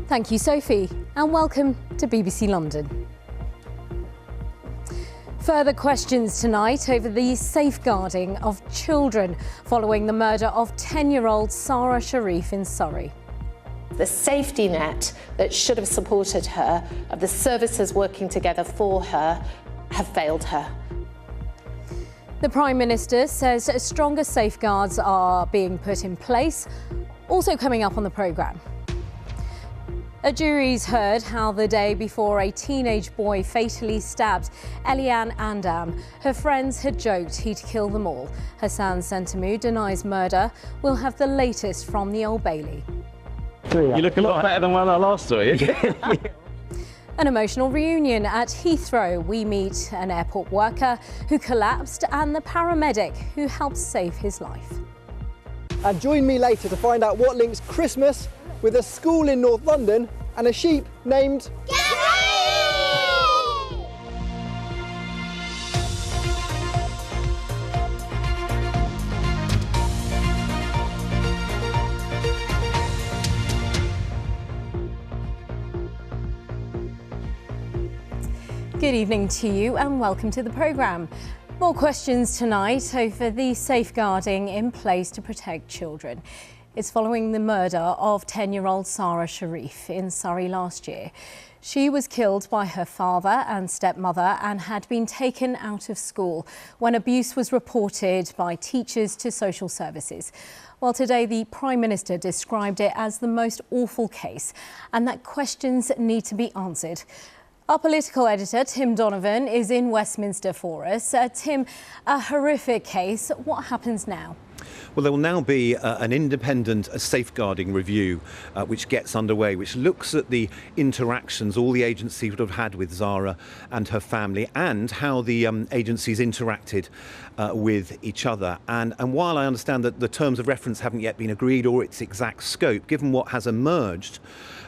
Thank you, Sophie, and welcome to BBC London. Further questions tonight over the safeguarding of children following the murder of 10-year-old Sarah Sharif in Surrey. The safety net that should have supported her, of the services working together for her, have failed her. The Prime Minister says stronger safeguards are being put in place. Also coming up on the programme. A jury's heard how the day before a teenage boy fatally stabbed Eliane Andam, her friends had joked he'd kill them all. Hassan Sentamu denies murder. We'll have the latest from the Old Bailey. You look a lot better than when I last saw you. An emotional reunion at Heathrow. We meet an airport worker who collapsed and the paramedic who helped save his life. And join me later to find out what links Christmas with a school in North London and a sheep named Gary! Good evening to you and welcome to the programme. More questions tonight over the safeguarding in place to protect children. It's following the murder of 10-year-old Sarah Sharif in Surrey last year. She was killed by her father and stepmother and had been taken out of school when abuse was reported by teachers to social services. Well, today the Prime Minister described it as the most awful case and that questions need to be answered. Our political editor, Tim Donovan, is in Westminster for us. Tim, a horrific case. What happens now? Well, there will now be an independent safeguarding review which gets underway, which looks at the interactions all the agencies would have had with Zara and her family and how the agencies interacted with each other. And while I understand that the terms of reference haven't yet been agreed or its exact scope, given what has emerged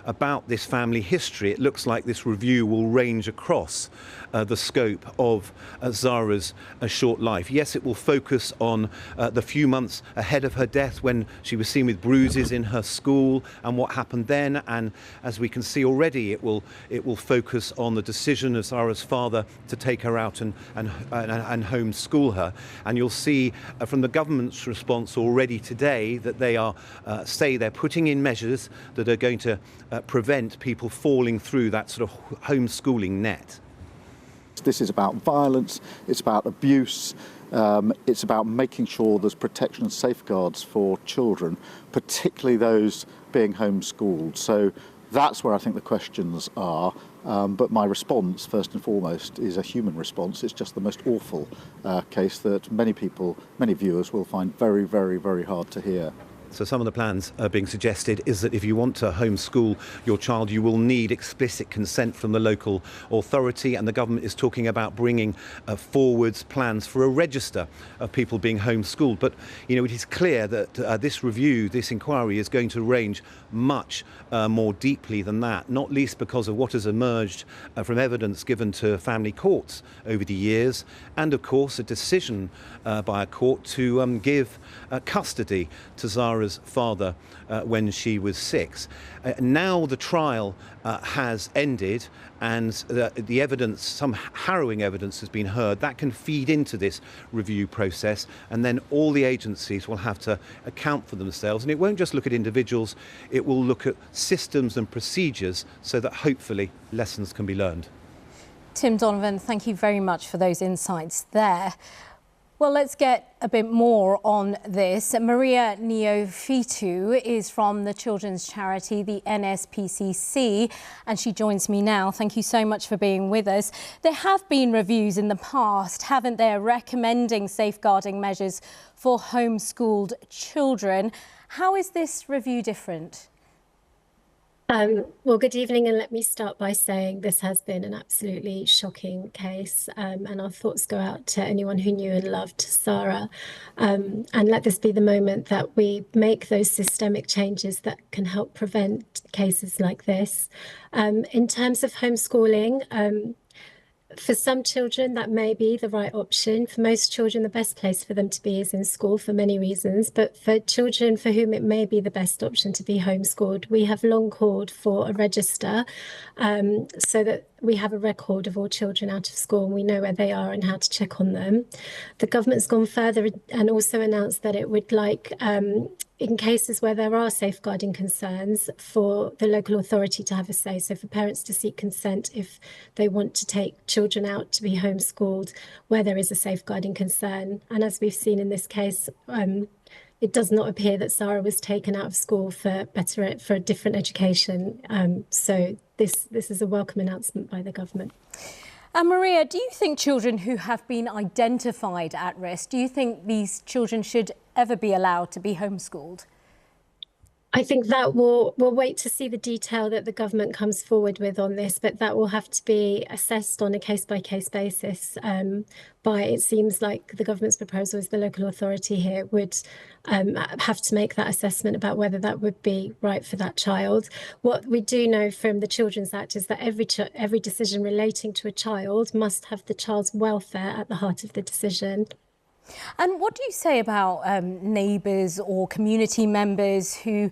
about this family history, it looks like this review will range across the scope of Zara's short life. Yes, it will focus on the few months ahead of her death when she was seen with bruises in her school and what happened then. And as we can see already, it will focus on the decision of Zara's father to take her out and homeschool her. And you'll see from the government's response already today that they are say they're putting in measures that are going to prevent people falling through that sort of homeschooling net. This is about violence, it's about abuse, it's about making sure there's protection and safeguards for children, particularly those being homeschooled. So that's where I think the questions are. But my response, first and foremost, is a human response. It's just the most awful case that many viewers will find very, very, very hard to hear. So some of the plans being suggested is that if you want to homeschool your child, you will need explicit consent from the local authority, and the government is talking about bringing forwards plans for a register of people being homeschooled. But, you know, it is clear that this review, this inquiry is going to range much more deeply than that, not least because of what has emerged from evidence given to family courts over the years, and of course a decision by a court to give custody to Zara's father when she was 6. Now the trial has ended and the evidence, some harrowing evidence has been heard. That can feed into this review process, and then all the agencies will have to account for themselves. And it won't just look at individuals, it will look at systems and procedures so that hopefully lessons can be learned. Tim Donovan, thank you very much for those insights there. Well, let's get a bit more on this. Maria Neophytou is from the children's charity, the NSPCC, and she joins me now. Thank you so much for being with us. There have been reviews in the past, haven't there, recommending safeguarding measures for homeschooled children. How is this review different? Well, good evening, and let me start by saying this has been an absolutely shocking case, and our thoughts go out to anyone who knew and loved Sarah. And let this be the moment that we make those systemic changes that can help prevent cases like this. In terms of homeschooling, For some children, that may be the right option. For most children, the best place for them to be is in school for many reasons. But for children for whom it may be the best option to be homeschooled, we have long called for a register so that we have a record of all children out of school and we know where they are and how to check on them. The government's gone further and also announced that it would like, in cases where there are safeguarding concerns, for the local authority to have a say. So for parents to seek consent if they want to take children out to be homeschooled where there is a safeguarding concern. And as we've seen in this case, it does not appear that Sarah was taken out of school for a different education. So this is a welcome announcement by the government. And Maria, do you think children who have been identified at risk, do you think these children should ever be allowed to be homeschooled? I think that we'll wait to see the detail that the government comes forward with on this, but that will have to be assessed on a case-by-case basis. It seems like the government's proposal is the local authority here would have to make that assessment about whether that would be right for that child. What we do know from the Children's Act is that every decision relating to a child must have the child's welfare at the heart of the decision. And what do you say about neighbours or community members who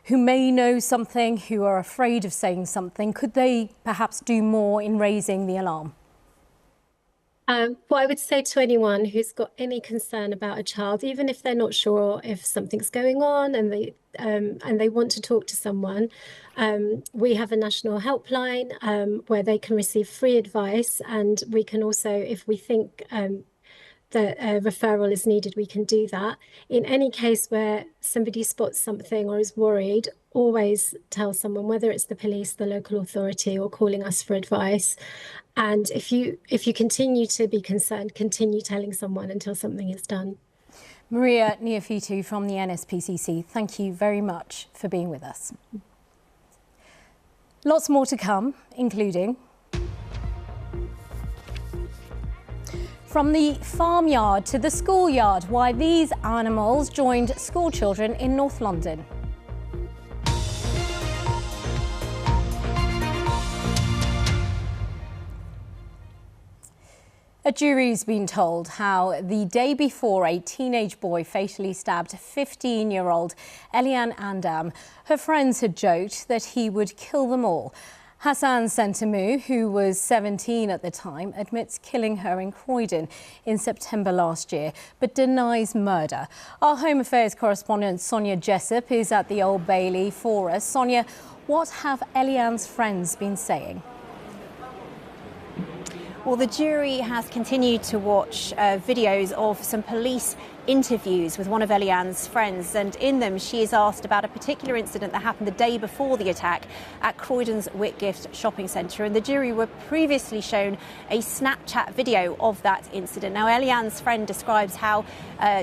may know something, who are afraid of saying something? Could they perhaps do more in raising the alarm? Well, I would say to anyone who's got any concern about a child, even if they're not sure if something's going on and they want to talk to someone, we have a national helpline where they can receive free advice, and we can also, if we think that a referral is needed, we can do that. In any case where somebody spots something or is worried, always tell someone, whether it's the police, the local authority, or calling us for advice. And if you continue to be concerned, continue telling someone until something is done. Maria Neophytou from the NSPCC, thank you very much for being with us. Lots more to come, including from the farmyard to the schoolyard, why these animals joined school children in North London. A jury's been told how the day before a teenage boy fatally stabbed 15-year-old Eliane Andam, her friends had joked that he would kill them all. Hassan Sentamu, who was 17 at the time, admits killing her in Croydon in September last year, but denies murder. Our Home Affairs correspondent Sonia Jessup is at the Old Bailey for us. Sonia, what have Eliane's friends been saying? Well, the jury has continued to watch videos of some police interviews with one of Eliane's friends, and in them she is asked about a particular incident that happened the day before the attack at Croydon's Whitgift shopping centre, and the jury were previously shown a Snapchat video of that incident. Now, Eliane's friend describes how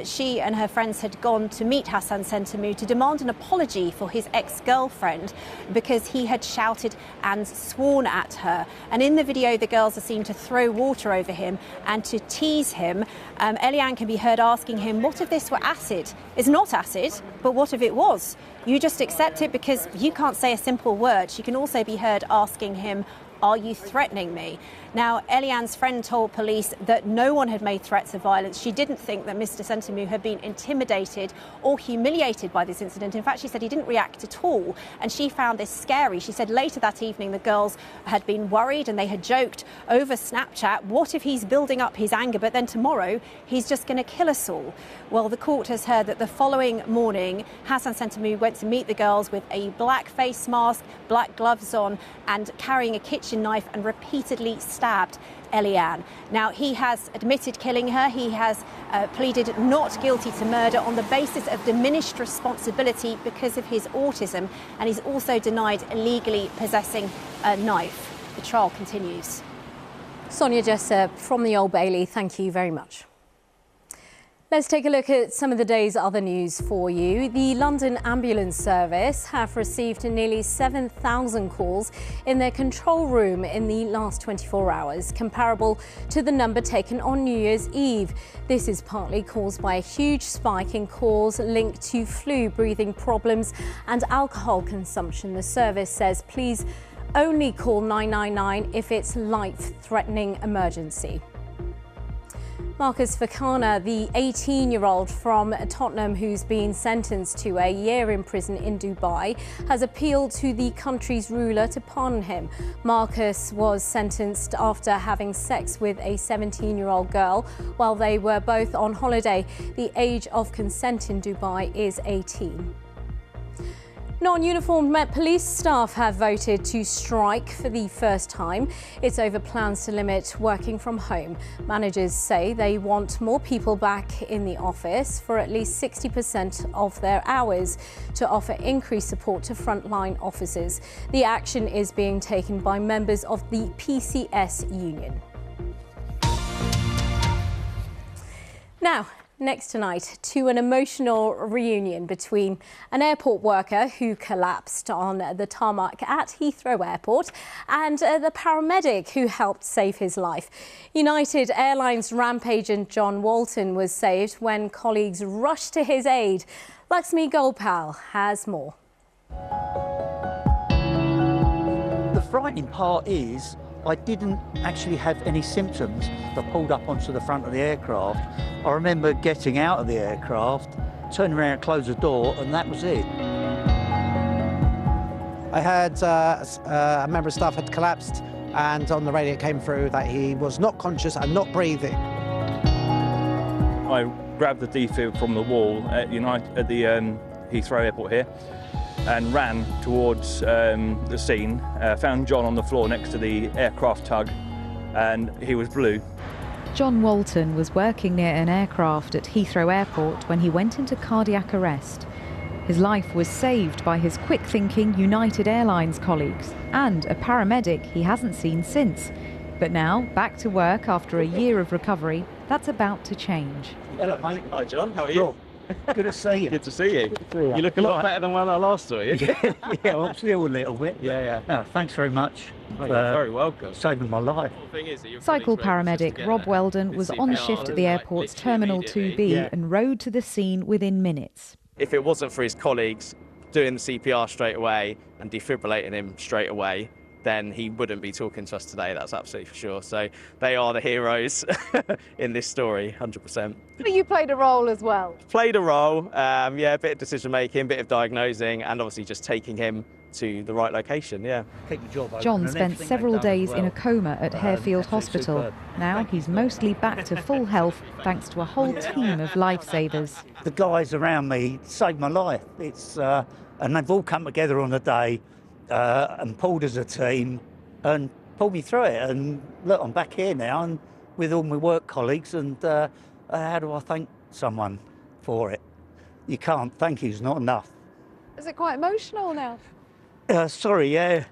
she and her friends had gone to meet Hassan Sentamu to demand an apology for his ex-girlfriend because he had shouted and sworn at her. And in the video, the girls are seen to throw water over him and to tease him. Eliane can be heard asking him, what if this were acid? It's not acid, but what if it was? You just accept it because you can't say a simple word. She can also be heard asking him, are you threatening me? Now, Eliane's friend told police that no one had made threats of violence. She didn't think that Mr. Sentamu had been intimidated or humiliated by this incident. In fact, she said he didn't react at all, and she found this scary. She said later that evening the girls had been worried and they had joked over Snapchat, what if he's building up his anger, but then tomorrow he's just going to kill us all? Well, the court has heard that the following morning, Hassan Sentamu went to meet the girls with a black face mask, black gloves on, and carrying a kitchen knife, and repeatedly stabbed Eliane. Now, he has admitted killing her. He has pleaded not guilty to murder on the basis of diminished responsibility because of his autism, and he's also denied illegally possessing a knife. The trial continues. Sonia Jessup from the Old Bailey, thank you very much. Let's take a look at some of the day's other news for you. The London Ambulance Service have received nearly 7,000 calls in their control room in the last 24 hours, comparable to the number taken on New Year's Eve. This is partly caused by a huge spike in calls linked to flu, breathing problems and alcohol consumption. The service says please only call 999 if it's life-threatening emergency. Marcus Fakana, the 18-year-old from Tottenham who's been sentenced to a year in prison in Dubai, has appealed to the country's ruler to pardon him. Marcus was sentenced after having sex with a 17-year-old girl while they were both on holiday. The age of consent in Dubai is 18. Non-uniformed Met Police staff have voted to strike for the first time. It's over plans to limit working from home. Managers say they want more people back in the office for at least 60% of their hours to offer increased support to frontline officers. The action is being taken by members of the PCS union. Now, next tonight, to an emotional reunion between an airport worker who collapsed on the tarmac at Heathrow Airport and the paramedic who helped save his life. United Airlines ramp agent John Walton was saved when colleagues rushed to his aid. Lakshmi Gopal has more. The frightening part is I didn't actually have any symptoms. I pulled up onto the front of the aircraft. I remember getting out of the aircraft, turning around, close the door, and that was it. I heard a member of staff had collapsed, and on the radio it came through that he was not conscious and not breathing. I grabbed the defib from the wall at the Heathrow Airport here and ran towards the scene, found John on the floor next to the aircraft tug, and he was blue. John Walton was working near an aircraft at Heathrow Airport when he went into cardiac arrest. His life was saved by his quick-thinking United Airlines colleagues and a paramedic he hasn't seen since. But now, back to work after a year of recovery, that's about to change. Hello, mate. Hi, John. How are you? Good to see you. Good to see you. You look a lot better than when I last saw you. Yeah, I'm still a little bit. Yeah. No, thanks very much. You're very welcome. Saving my life. Cycle paramedic Rob Weldon was on shift at the airport's Terminal 2B and rode to the scene within minutes. If it wasn't for his colleagues doing the CPR straight away and defibrillating him straight away, then he wouldn't be talking to us today, that's absolutely for sure. So they are the heroes in this story, 100%. But you played a role as well. Played a role, a bit of decision making, a bit of diagnosing, and obviously just taking him to the right location, Keep the job open. John spent several days in a coma at Harefield Hospital. superb. Now he's mostly back to full health thanks to a whole team of lifesavers. The guys around me saved my life. And they've all come together on the day and pulled as a team and pulled me through it. And look, I'm back here now and with all my work colleagues, and how do I thank someone for it? You can't. Thank you's not enough. Is it quite emotional now? Sorry, yeah.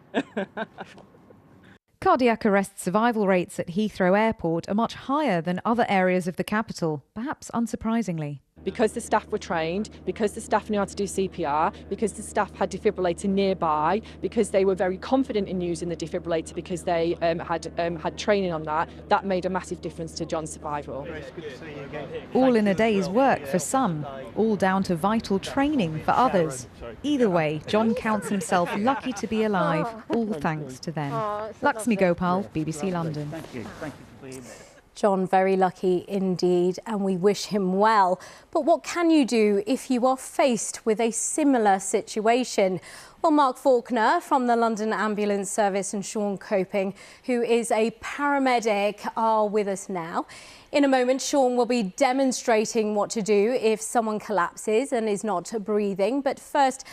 Cardiac arrest survival rates at Heathrow Airport are much higher than other areas of the capital, perhaps unsurprisingly. Because the staff were trained, because the staff knew how to do CPR, because the staff had defibrillator nearby, because they were very confident in using the defibrillator because they had training on that, that made a massive difference to John's survival. All in a day's work for some, all down to vital training for others. Either way, John counts himself lucky to be alive, all thanks to them. Lakshmi Gopal, BBC London. Thank you for being there. John, very lucky indeed, and we wish him well. But what can you do if you are faced with a similar situation? Well, Mark Faulkner from the London Ambulance Service and Sean Coping, who is a paramedic, are with us now. In a moment, Sean will be demonstrating what to do if someone collapses and is not breathing. But first,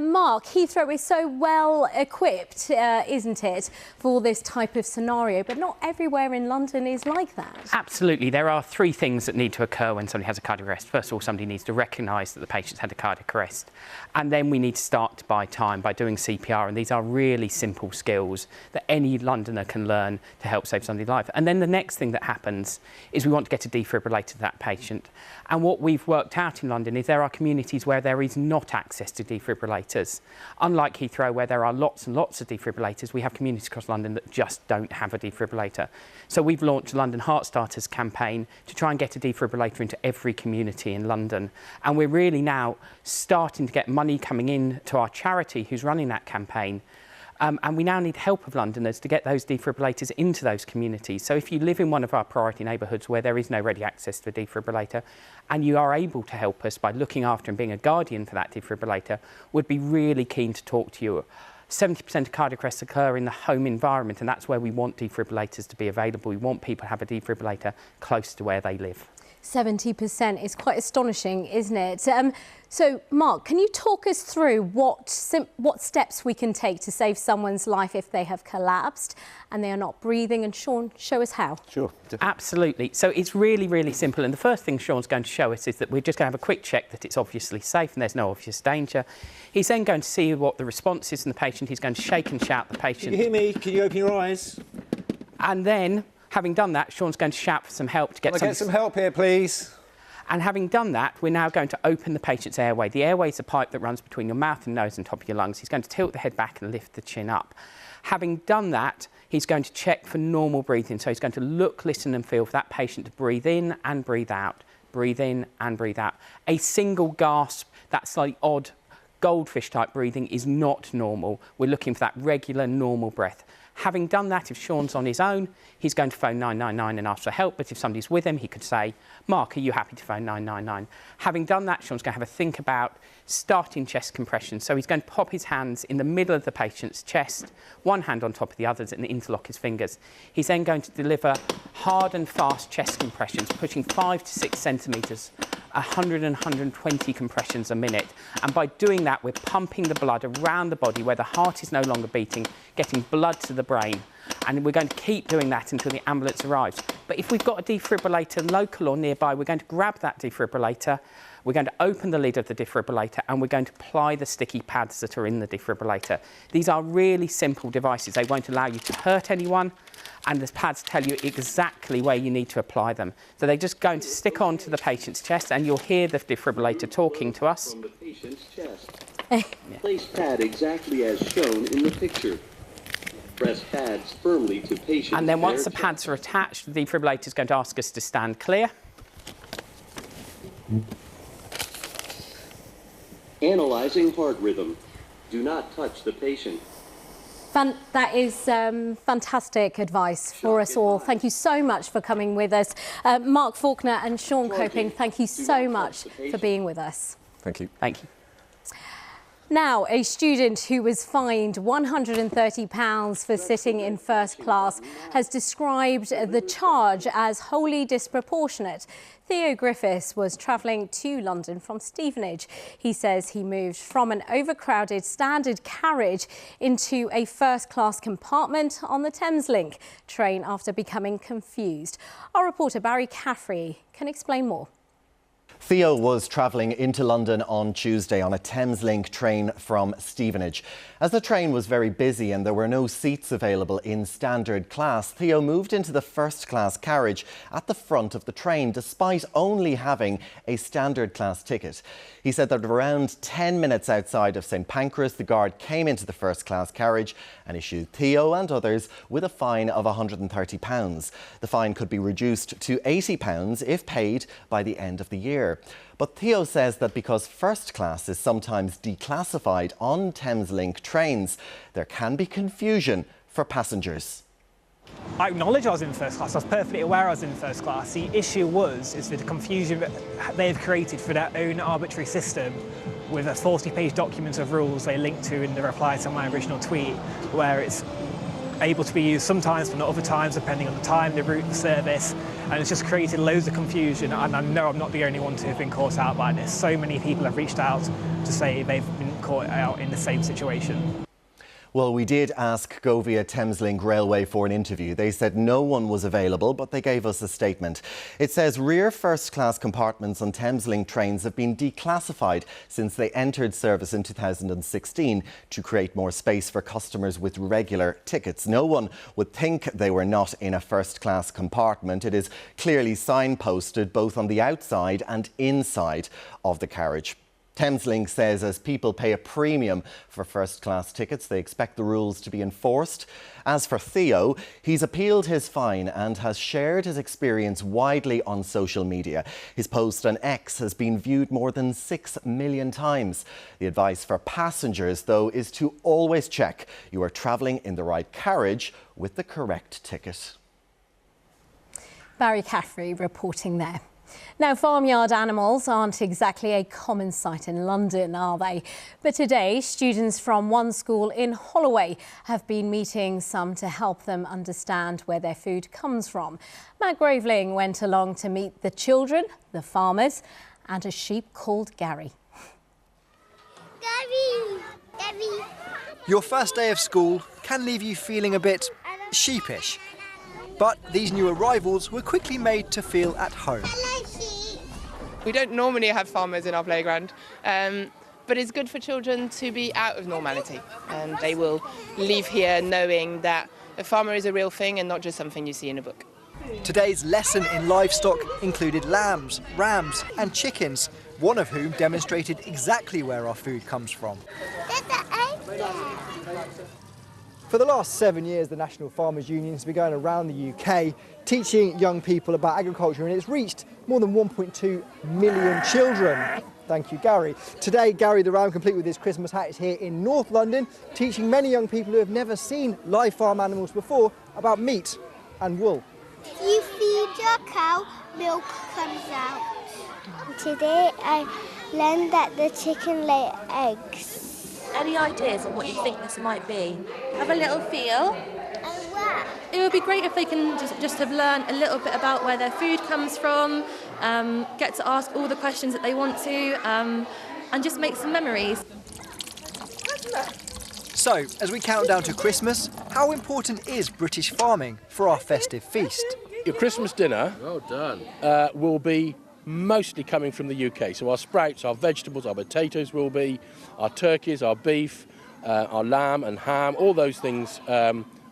Mark, Heathrow is so well equipped, isn't it, for this type of scenario? But not everywhere in London is like that. Absolutely. There are three things that need to occur when somebody has a cardiac arrest. First of all, somebody needs to recognise that the patient's had a cardiac arrest. And then we need to start to buy time by doing CPR. And these are really simple skills that any Londoner can learn to help save somebody's life. And then the next thing that happens is we want to get a defibrillator to that patient. And what we've worked out in London is there are communities where there is not access to defibrillators. Unlike Heathrow, where there are lots and lots of defibrillators, we have communities across London that just don't have a defibrillator. So we've launched a London Heart Starters campaign to try and get a defibrillator into every community in London. And we're really now starting to get money coming in to our charity who's running that campaign. And we now need help of Londoners to get those defibrillators into those communities. So if you live in one of our priority neighbourhoods where there is no ready access to a defibrillator, and you are able to help us by looking after and being a guardian for that defibrillator, would be really keen to talk to you. 70% of cardiac arrests occur in the home environment, and that's where we want defibrillators to be available. We want people to have a defibrillator close to where they live. 70% is quite astonishing, isn't it? So, Mark, can you talk us through what steps we can take to save someone's life if they have collapsed and they are not breathing? And Sean, show us how. Sure. Absolutely. So it's really, really simple. And the first thing Sean's going to show us is that we're just going to have a quick check that it's obviously safe and there's no obvious danger. He's then going to see what the response is in the patient. He's going to shake and shout the patient. Can you hear me? Can you open your eyes? And then, having done that, Sean's going to shout for some help to get some help here, please. And having done that, we're now going to open the patient's airway. The airway is a pipe that runs between your mouth and nose and top of your lungs. He's going to tilt the head back and lift the chin up. Having done that, he's going to check for normal breathing. So he's going to look, listen and feel for that patient to breathe in and breathe out. Breathe in and breathe out. A single gasp, that slightly odd goldfish type breathing is not normal. We're looking for that regular, normal breath. Having done that, if Sean's on his own, he's going to phone 999 and ask for help. But if somebody's with him, he could say, Mark, are you happy to phone 999? Having done that, Sean's going to have a think about starting chest compression. So he's going to pop his hands in the middle of the patient's chest, one hand on top of the others, and interlock his fingers. He's then going to deliver hard and fast chest compressions, pushing 5 to 6 centimetres, 100 and 120 compressions a minute. And by doing that, we're pumping the blood around the body where the heart is no longer beating, getting blood to the brain. And we're going to keep doing that until the ambulance arrives. But if we've got a defibrillator local or nearby, we're going to grab that defibrillator, we're going to open the lid of the defibrillator, and we're going to apply the sticky pads that are in the defibrillator. These are really simple devices. They won't allow you to hurt anyone, and the pads tell you exactly where you need to apply them. So they're just going to stick onto the patient's chest, and you'll hear the defibrillator talking to us. From the patient's chest. Place pad exactly as shown in the picture. Press pads firmly to patient. And then once the pads are attached, the defibrillator is going to ask us to stand clear. Analyzing heart rhythm. Do not touch the patient. That is fantastic advice for us all. Thank you so much for coming with us. Mark Faulkner and Sean Coping, thank you so much for being with us. Thank you. Thank you. Now, a student who was fined £130 for sitting in first class has described the charge as wholly disproportionate. Theo Griffiths was travelling to London from Stevenage. He says he moved from an overcrowded standard carriage into a first-class compartment on the Thameslink train after becoming confused. Our reporter Barry Caffrey can explain more. Theo was travelling into London on Tuesday on a Thameslink train from Stevenage. As the train was very busy and there were no seats available in standard class, Theo moved into the first class carriage at the front of the train despite only having a standard class ticket. He said that around 10 minutes outside of St Pancras, the guard came into the first class carriage and issued Theo and others with a fine of £130. The fine could be reduced to £80 if paid by the end of the year. But Theo says that because first class is sometimes declassified on Thameslink trains, there can be confusion for passengers. I acknowledge I was in first class. I was perfectly aware I was in first class. The issue is the confusion that they've created for their own arbitrary system with a 40-page document of rules they link to in the reply to my original tweet, where it's able to be used sometimes but not other times, depending on the time, the route, the service, and it's just created loads of confusion. And I know I'm not the only one to have been caught out by this. So many people have reached out to say they've been caught out in the same situation. Well, we did ask Govia Thameslink Railway for an interview. They said no one was available, but they gave us a statement. It says rear first-class compartments on Thameslink trains have been declassified since they entered service in 2016 to create more space for customers with regular tickets. No one would think they were not in a first-class compartment. It is clearly signposted both on the outside and inside of the carriage. Thameslink says as people pay a premium for first-class tickets, they expect the rules to be enforced. As for Theo, he's appealed his fine and has shared his experience widely on social media. His post on X has been viewed more than 6 million times. The advice for passengers, though, is to always check you are travelling in the right carriage with the correct ticket. Barry Caffrey reporting there. Now, farmyard animals aren't exactly a common sight in London, are they? But today, students from one school in Holloway have been meeting some to help them understand where their food comes from. Matt Graveling went along to meet the children, the farmers, and a sheep called Gary. Gary! Your first day of school can leave you feeling a bit sheepish. But these new arrivals were quickly made to feel at home. We don't normally have farmers in our playground, but it's good for children to be out of normality. And they will leave here knowing that a farmer is a real thing and not just something you see in a book. Today's lesson in livestock included lambs, rams and chickens, one of whom demonstrated exactly where our food comes from. For the last 7 years, the National Farmers Union has been going around the UK teaching young people about agriculture, and it's reached more than 1.2 million children. Thank you, Gary. Today, Gary the Ram, complete with his Christmas hat, is here in North London, teaching many young people who have never seen live farm animals before about meat and wool. If you feed your cow, milk comes out. Today, I learned that the chicken lay eggs. Any ideas on what you think this might be? Have a little feel. It would be great if they can just have learned a little bit about where their food comes from, get to ask all the questions that they want to, and just make some memories. So, as we count down to Christmas, how important is British farming for our festive feast? Your Christmas dinner will be mostly coming from the UK. So our sprouts, our vegetables, our potatoes will be, our turkeys, our beef, our lamb and ham, all those things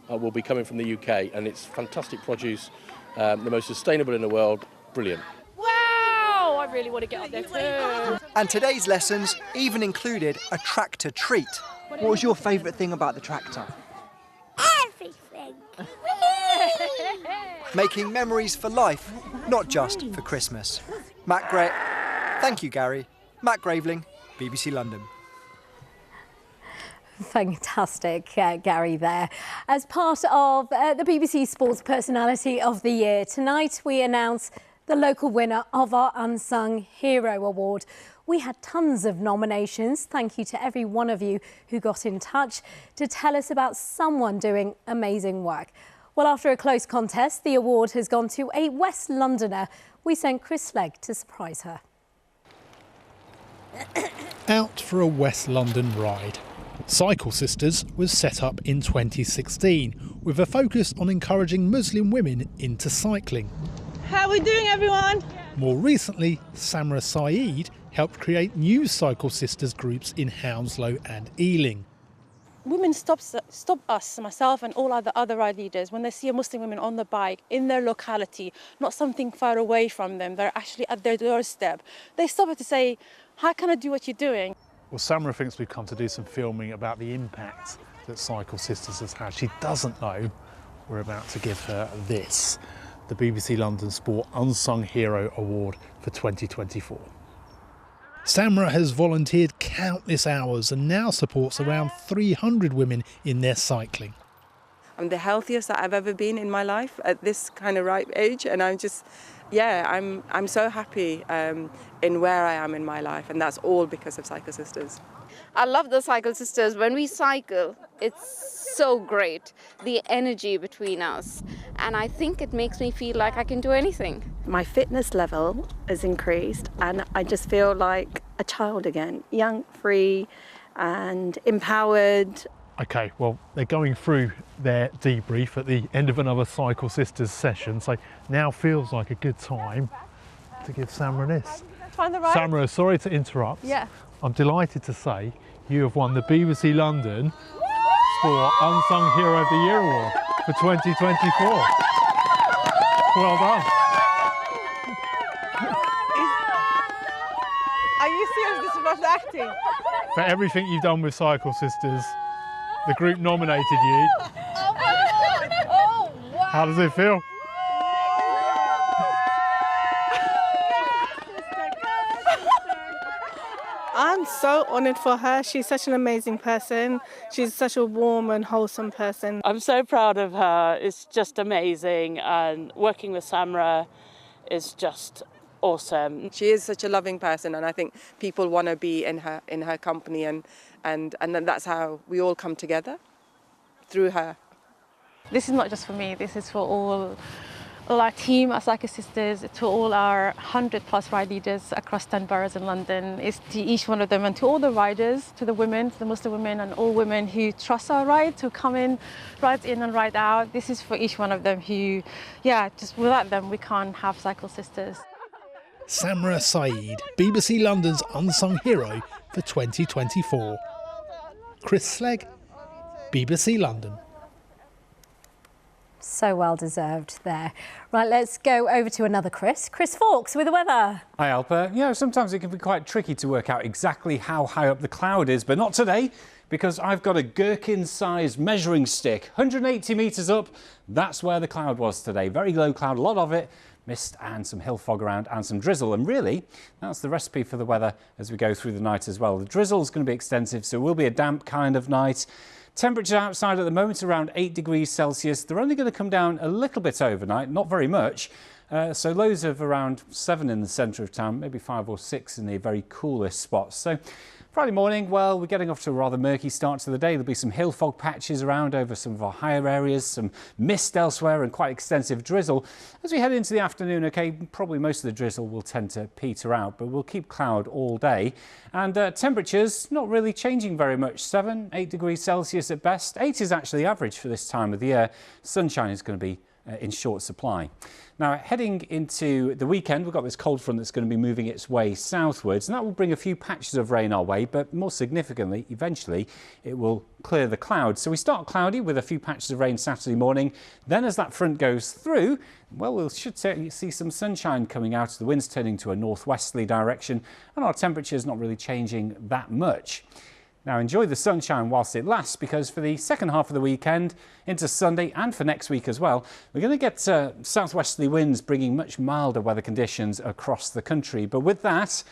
will be coming from the UK, and it's fantastic produce, the most sustainable in the world, brilliant. Wow, I really want to get up there too. And today's lessons even included a tractor treat. What was your favourite thing about the tractor? Everything. Making memories for life, not just for Christmas. Thank you, Gary. Matt Graveling, BBC London. Fantastic, Gary there. As part of the BBC Sports Personality of the Year, tonight we announce the local winner of our Unsung Hero Award. We had tons of nominations. Thank you to every one of you who got in touch to tell us about someone doing amazing work. Well, after a close contest, the award has gone to a West Londoner. We sent Chris Legg to surprise her. Out for a West London ride. Cycle Sisters was set up in 2016 with a focus on encouraging Muslim women into cycling. How are we doing, everyone? More recently, Samra Saeed helped create new Cycle Sisters groups in Hounslow and Ealing. Women stop us, myself and all other ride leaders, when they see a Muslim woman on the bike in their locality, not something far away from them, they're actually at their doorstep. They stop her to say, how can I do what you're doing? Well, Samra thinks we've come to do some filming about the impact that Cycle Sisters has had. She doesn't know we're about to give her this, the BBC London Sport Unsung Hero Award for 2024. Samra has volunteered countless hours and now supports around 300 women in their cycling. I'm the healthiest that I've ever been in my life at this kind of ripe age, and I'm just, I'm so happy in where I am in my life, and that's all because of Cycle Sisters. I love the Cycle Sisters. When we cycle, it's so great, the energy between us, and I think it makes me feel like I can do anything. My fitness level has increased, and I just feel like a child again, young, free and empowered. OK, well, they're going through their debrief at the end of another Cycle Sisters session, so now feels like a good time to give Samra this. Find the right. Samra, sorry to interrupt. Yeah. I'm delighted to say you have won the BBC London Sport Unsung Hero of the Year Award for 2024. Well done. Are you serious? This is was acting. For everything you've done with Cycle Sisters. The group nominated you. Oh my God! Oh wow! How does it feel? I'm so honoured for her. She's such an amazing person. She's such a warm and wholesome person. I'm so proud of her. It's just amazing, and working with Samra is just awesome. She is such a loving person, and I think people want to be in her company, and then that's how we all come together through her. This is not just for me. This is for all our team, our Cycle Sisters, to all our 100+ ride leaders across 10 boroughs in London. It's to each one of them, and to all the riders, to the women, to the Muslim women, and all women who trust our rides, who come in, ride in and ride out. This is for each one of them who, just without them, we can't have Cycle Sisters. Samra Saeed, BBC London's unsung hero for 2024. Chris Slegg, BBC London. So well deserved there. Right, let's go over to another Chris. Chris Fawkes with the weather. Hi, Alpa. You know, sometimes it can be quite tricky to work out exactly how high up the cloud is, but not today, because I've got a gherkin-sized measuring stick. 180 metres up, that's where the cloud was today. Very low cloud, a lot of it. Mist and some hill fog around and some drizzle, and really that's the recipe for the weather as we go through the night as well. The drizzle is going to be extensive, so it will be a damp kind of night. Temperature outside at the moment around 8 degrees Celsius. They're only going to come down a little bit overnight, not very much. So lows of around 7 in the centre of town, maybe 5 or 6 in the very coolest spots. So Friday morning, well, we're getting off to a rather murky start to the day. There'll be some hill fog patches around over some of our higher areas, some mist elsewhere and quite extensive drizzle. As we head into the afternoon, OK, probably most of the drizzle will tend to peter out, but we'll keep cloud all day. And temperatures not really changing very much. 7, 8 degrees Celsius at best. 8 is actually average for this time of the year. Sunshine is going to be in short supply. Now, heading into the weekend, we've got this cold front that's going to be moving its way southwards, and that will bring a few patches of rain our way, but more significantly, eventually, it will clear the clouds. So we start cloudy with a few patches of rain Saturday morning. Then as that front goes through, well, we should see some sunshine coming out. The wind's turning to a northwesterly direction, and our temperature's not really changing that much. Now enjoy the sunshine whilst it lasts, because for the second half of the weekend into Sunday and for next week as well, we're going to get southwesterly winds bringing much milder weather conditions across the country. But with that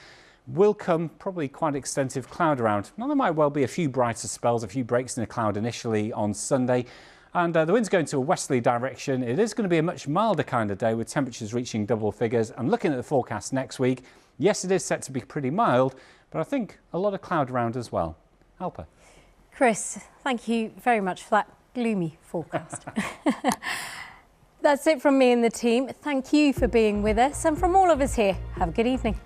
will come probably quite extensive cloud around. Now there might well be a few brighter spells, a few breaks in the cloud initially on Sunday. And the wind's going to a westerly direction. It is going to be a much milder kind of day with temperatures reaching double figures. And looking at the forecast next week, yes, it is set to be pretty mild, but I think a lot of cloud around as well. Alpa. Chris, thank you very much for that gloomy forecast. That's it from me and the team. Thank you for being with us, and from all of us here, have a good evening.